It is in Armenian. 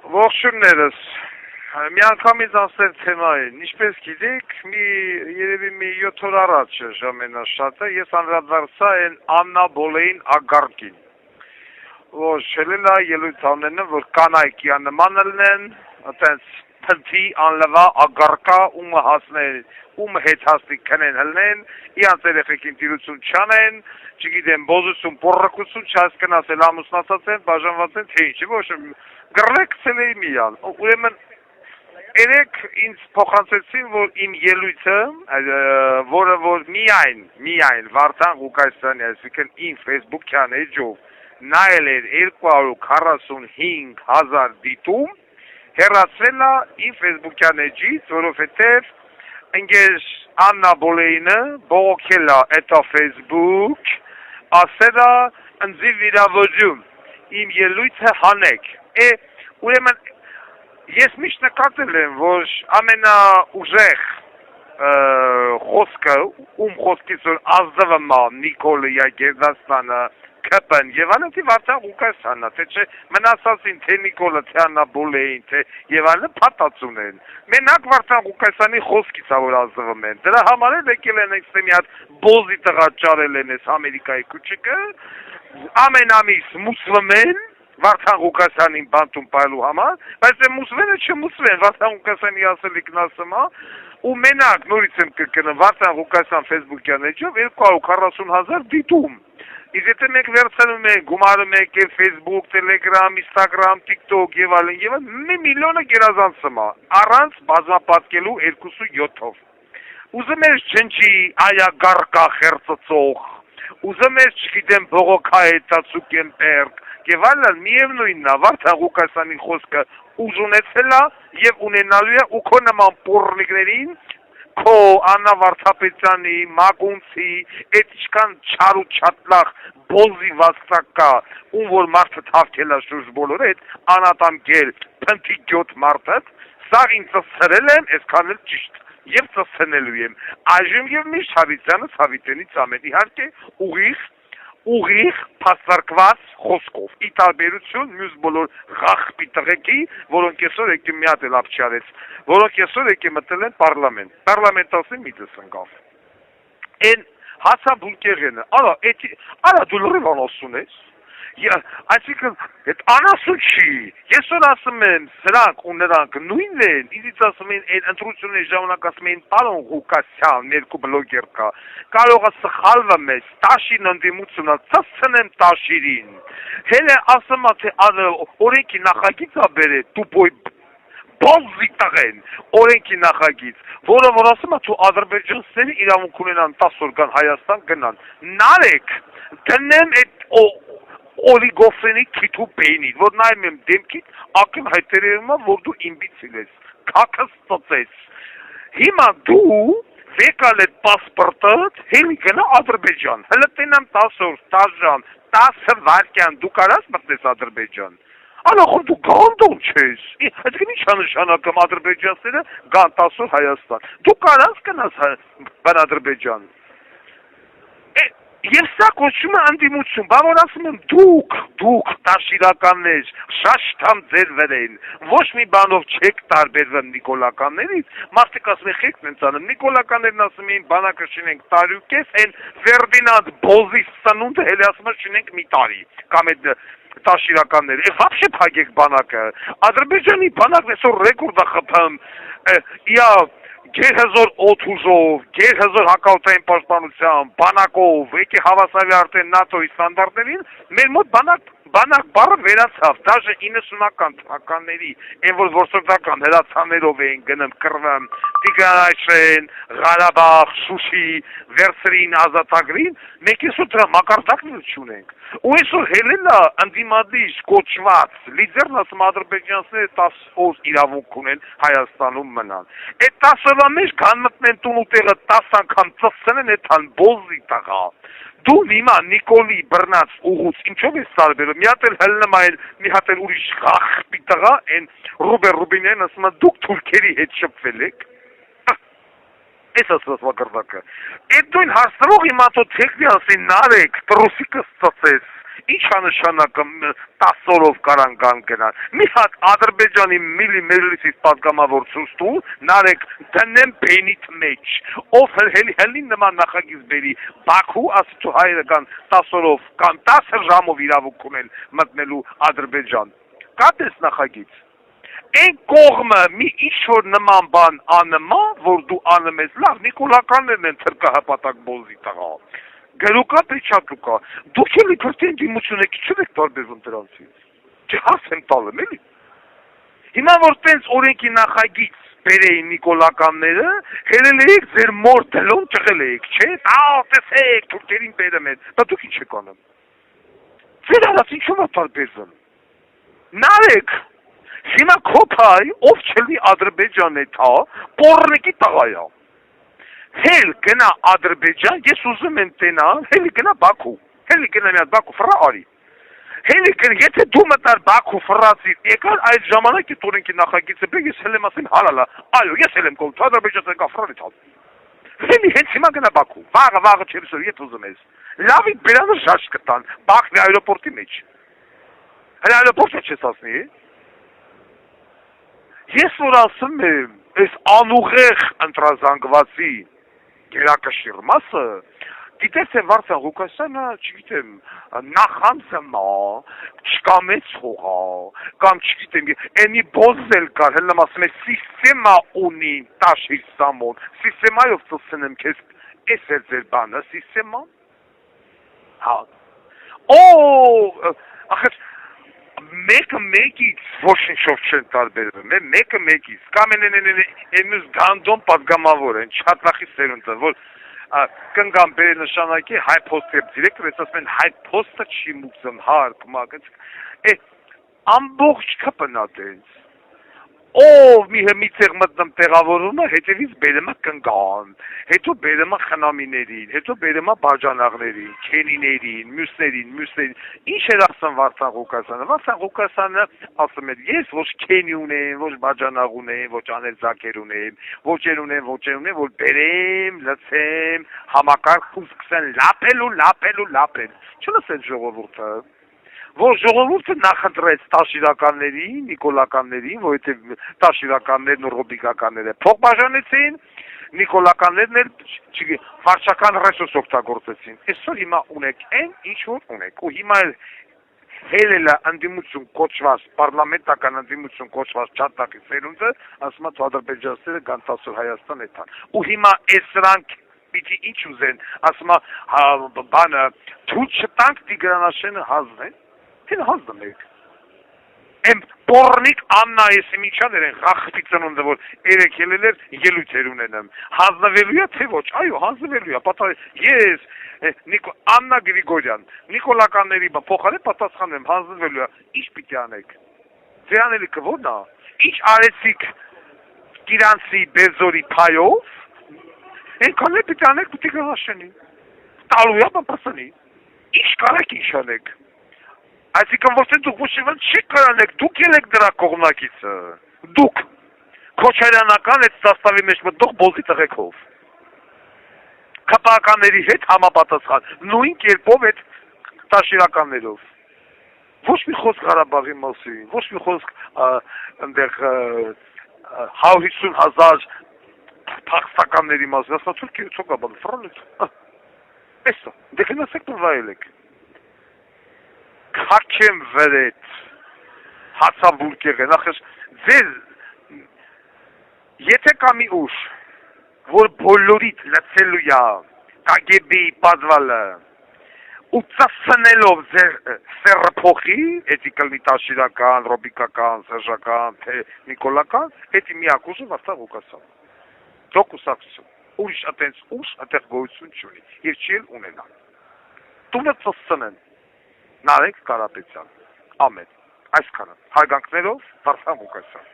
Ողջույններս, մի անգամից անցել թեմային, ինչպես գիտեք, երևի մի 7 օր առաջ ժամենաշատը, ես անդրադարձա են Աննա Բոլեին ագարկին, որ շելելա ելույթ անենը, որ կանայք յա նման ելնեն, այտենց փնթի անլվա ագարկա, ումը հասնեն, ումը հետ հասնիկ կնեն հլնեն, իանց երեխեքին տիրություն չանեն, չգիտեմ, բոզություն, պորրակություն չհասկնասել ամուսնացած են, բաժանված են, թե ինչ, ոչ գրլեք ցելեի միան, ուրեմն երեք ինձ փոխանցեցին, որ իմ ելույթը, որը որ միայն Վարդան Ղուկասյանի, այսինքն իմ Facebook-յան էջով նայել էր 245,000 դիտում, հեռացվել է իմ Facebook-յան էջից, որովհետև ընկեր Աննա Բոլեինը բողոքել է էտա Facebook, ասել է ընձի վիրավորում, իմ ելույթը հանեք, ուրեմն ես միշտ նկատել եմ, որ ամենաուժեղ խոսքը, խոսքից որ ազդվում է Նիկոլը Գերդաստանը, Քպն եւ այլն, թե Վարդան Ղուկասյանն է, թե չէ մնացածին, թե Նիկոլը, թե Աննա Բոլեին, թե եւ այլն փաթաթուն են։ Մենակ Վարդան Ղուկասյանի խոսքից է որ ազդվում են։ Դրա համար էլ եկել են այստեղ մի հատ բոզի տղա ճարել են այս Ամերիկայի քուչիկը, ամեն ամիս մուսվում են Վարդան Ղուկասյանին բանտում պայելու համար, բայց մուսվենը չմուսվեն, Վարդան Ղուկասյանի ասելիքն ասում է, ու մենակ նորից եմ կրկնում Վարդան Ղուկասյան Facebook-յան էջով 240,000 դիտում։ Իսկ եթե մենք վերցնում ենք, գումարում ենք Facebook, Telegram, Instagram, TikTok եւ այլն, 1 միլիոնը գերազանցում է, առանց բազմապատկելու 2.7-ով։ Ուզում ես չնչի այա գարկա խերծծող, ուզում ես չգիտեմ բողոքա հետացուկ եմ պերկ, եւ այլն միևնույնն է, Վարդան Ղուկասյանի խոսքը ուժ ունեցել է եւ ունենալու է ու քո նման պոռնիկներին, քո Աննա Վարդապետյանի, Մակունցի, այդ ինչքան չար ու չատլախ բոզի վաստակա, ում որ մարդը թավքել է շուրջ բոլորը, այդ անատամ գել, փնթի գյոտ մարդը, սա ինձ ծսրել եմ, այսքան էլ ճիշտ, եւ ծսնելու եմ, այժմ եւ միշտ Հավիտյանս Հավիտենից ամեն իհարկե ուղիղ փաստարկված խոսքով, ի տարբերություն մյուս բոլոր ղախպի տղեկի, որոնք այսօր եկի մի հատ էլ ապչարեց, որոնք այսօր եկի մտել են պարլամենտասին միտս ընկավ։ Են հասա բունկեղենը, արա դու լրիվ անասուն ես, այսինքն այդ անասուն չի, ես որ ասում եմ սրանք ու նրանք նույնն են, իզից ասում են այդ ընտրությունների ժամանակ ասում են պարոն Ղուկասյան, երկու բլոգեր կա, կարող է սխալվում ես, տաշին ընդդիմությունը ծծնեմ տաշիրին, հելը ասում է թե օրենքի նախագիծ է բերել, տուպոյ բոզի տղեն, օրենքի նախագիծ, որը որ ասում է თუ ադրբեջանցիները իրավունք ունենան 10 օր գան Հայաստան գնան, նարեք, դնեմ այդ օլիգոֆրենի քիթու բեյնին, որ նայում եմ դեմքիդ, ակն հայտերերում է, որ դու իմբիցիլ ես, կակս ծծես, հիմա դու վեկալ այդ պասպորտըդ, հելի գնա Ադրբեջան, հլը տենամ 10 օր, 10 ժամ, 10 վարկյան, դու կարաս մտնես Ադրբեջան, ալախոր դու գանդոն չես, այսինքն ինչ նշանակում ադրբեջանցիները գան 10 օր Հայաստան, դու կարաս գնաս բան Ադրբեջան, Եվ սա կոչվում է ընդդիմություն, բա որ ասում եմ դուք տաշիրականներ, շաշտամ ձեր վրեն, ոչ մի բանով չեք տարբերվում նիկոլականներից, մարդիկ ասում են խեք նենց անում, նիկոլականներն ասում էին բանակը շինենք տարյուկես, են Ֆերդինանդ Բոզի սնունդը հելի ասում են շինենք մի տարի, կամ այդ տաշիրականները, վաբշե փակեք բանակը, Ադրբեջանի բանակն այսօր ռեկորդ է խփում, Գերհզոր օթուզով, գերհզոր հակաօդային պաշտպանությամբ, բանակով, եկի հավասարի արդեն ՆԱՏՕ-ի ստանդարտներին, մեր մոտ բանակ բառը վերացավ, դաժե 90-ական թվականների, այն որ որսորդական հրացաններով էին գնում կռվում, Տիգրանաշեն, Ղարաբաղ, Շուշի, վերցրին ազատագրին, մենք այսօր դրա մակարդակն չունենք։ Ու այսօր հելելա ընդդիմադիր կոչված լիդերն ասում ադրբեջանցիները 10 օր իրավունք ունեն Հայաստանում մնան։ Այդ 10 օրվա մեջ կան մտնեն տուն ու տեղը 10 անգամ ծծցնեն այդան բոզի տղա։ Դու հիմա Նիկոլի բռնած ուղուց ինչով ես տարբերում, մի հատ էլ հլնում այլ, մի հատ էլ ուրիշ ղախպի տղա, այն Ռուբեն ասում է դուք թուրքերի հետ շփվել եք։ Այս ասված մակարդակը։ Այդ դույն հարցրող հիմա թո թեքնի ասին նարեք, տրուսիկս ծծես, Ինչ անշանակը 10 օրով կարան կան գնան։ Մի հատ Ադրբեջանի միլի մեջլիսից պատգամավոր ցույց տու, նարեկ դնեմ բենիթ մեջ։ Ով հելի նման նախագիծ բերի Բաքու, ասու հայերը կան 10 օրով կամ 10 ժամով իրավունք ունեն մտնելու Ադրբեջան։ Կա դες նախագիծ։ Այն կողմը մի ինչ-որ նման բան անմա, որ դու անեմ ես լավ, նիկոլականներն են թրկահպատակ բոզի տղա։ Գերուկա պրիչակուկա, դուք էլ իբրտեն դիմություն եք, չեք տարբերվում դրանցից։ Չհաս եմ տալեմ, էլի։ Հիմա որ տենց օրենքի նախագիծ բերեին նիկոլականները, հելել էիք ձեր մոր դլոն ճղել էիք, չէ՞, տեսեք, թուրքերին բերեմ են, դա դուք ինչ եք անում։ Ձեր արած ինչու՞մ է տարբերվում։ Նարեկ Հիմա քոփայ, ով չլի Ադրբեջան է թա, պորնեկի տղայա։ Հել գնա Ադրբեջան, ես ուզում եմ տենալ, հելի գնա Բաքու, հելի գնա մի հատ Բաքու ֆրա արի։ Հելի գնա, եթե դու մտար Բաքու ֆրացի, եկար այդ ժամանակ այդ օրենքի նախագիծը բեր, ես հել եմ ասեմ հալալա, այո, ես հել եմ կողմ, Ադրբեջանից եկա ֆրանի թալ։ Հելի հենց հիմա գնա Բաքու, վաղը չերսոր, եթե ուզում ես։ Լավի բերանը շաշ կտան, Բաքվի այրոպորտի մեջ։ Հələ այրոպորտը չես ասնի, Ես որ ասում եմ, այս անուղեղ ընտրազանգվածի գերակշիռ մասը, գիտես է Վարդան Ղուկասյանը, չգիտեմ, նախանձմա, չկամեցողա, կամ չգիտեմ, ենի բոզել կար, հելնամ ասում է, սիստեմա ունի տաշիր սամոն, սիստեմայով ծսնեմ կեզ, ես էր ձեր բանը, սիստեմա, հա, ախր, մեկը մեկից ոչինչով չեն տարբերվում, մեկը մեկից, կամ են մյուս գանդոն պատգամավոր են, չհատնախի սերունդը, որ կնգան բերի նշանակի հայ պոստը դիրեկտոր, ես ասում են հայ պոստը չի մուծում, հարկ, մագած, ամբողջ կպնատենց, ով մի տեղ մտնում տեղավորումը, հետևից բերում է կնգան, հետո բերում է խնամիներին, հետո բերում է բաժանաղներին, քենիներին, մյուսներին, ինչ էր ասում Վարդան Ղուկասյանը, Վարդան Ղուկասյանը ասում էր, ես ոչ քենի ունեմ, ոչ բաժանաղ ունեմ, ոչ աներձակեր ունեմ, ոչ ունեմ, որ բերեմ, լցեմ, համակարգ ու սկսեն լապել, չլսեն ժողովուրդը, որ ժողովուրդը նախընտրեց տաշիրականներին, նիկոլականներին, որովհետև տաշիրականներն ու ռոբիկականները փող բաժանեցին, նիկոլականներն էլ վարչական ռեսուրս օգտագործեցին։ Այսօր հիմա ունեք այն, ինչ որ ունեք, ու հիմա հելելը ընդդիմություն կոչված, պարլամենտական ընդդիմություն կոչված չատակի սերունդը, ասում է ադրբեջանցիները կան 10 օր Հայաստան էթան։ Ու հիմա այս սրանք պիտի ինչ ուզեն, ասում է բանը թույլ չտանք Տիգրանաշենը հազնեն, Հեն հազդում եք։ Եմ պորնիկ Աննա Եսիմիչաներ են խախտի ծնունդը, որ երեք ելել էր ելույթեր ունենեմ։ Հանձնվելու է, թե ոչ, այո, հանձնվելու է, ես, Աննա Գրիգորյան, նիկոլականների փոխարեն պատասխանում եմ, հանձնվելու է, ինչ պիտի անեք։ Ձեր անելիքը ո՞րն է։ Ինչ արեցիք Կիրանցի Բերձորի փայով, այնքան էլ պիտի անեք Տիգրանաշենին։ Տալու է պապասանի։ Ինչ կարեք ինչ անեք։ Այսինքն ոչ թե դուք ոչինչ չի կարանեք, դուք ելեք դրա կողմնակիցը, դուք, Քոչարյանական այդ սաստավի մեջ մտնող բոզի տղեկով, քպականների հետ համապատասխան, նույն կերպով այդ տաշիրականներով, ոչ մի խոսք Ղարաբաղի մասին, ոչ մի խոսք ընդեղ 150,000 փախստականների մասին, ասա Թուրքիա ցոկաբան, ֆրանից, էսա, դե գնացեք նվայելեք, Քաչեմ վրեց, հացաբուրկեղ են, ախր ձեր, եթե կա մի ուժ, որ բոլորիդ լծելու է կագեբի պատվալը, ու ծասնելով ձեր սերը փոխի, էդի կլնի տաշիրական, ռոբիկական, սերժական, թե նիկոլական, էդի միակ ուժը Վարդան Ղուկասյան, դոկուսակցություն, ուրիշ ատենց ուժ, ատեղ գոյություն չունի, և չի էլ ունենա, տունը ծսնեն, Նարեկ Կարապետյան, ամեն, այսքանը, հարգանքներով Վարդան Ղուկասյան։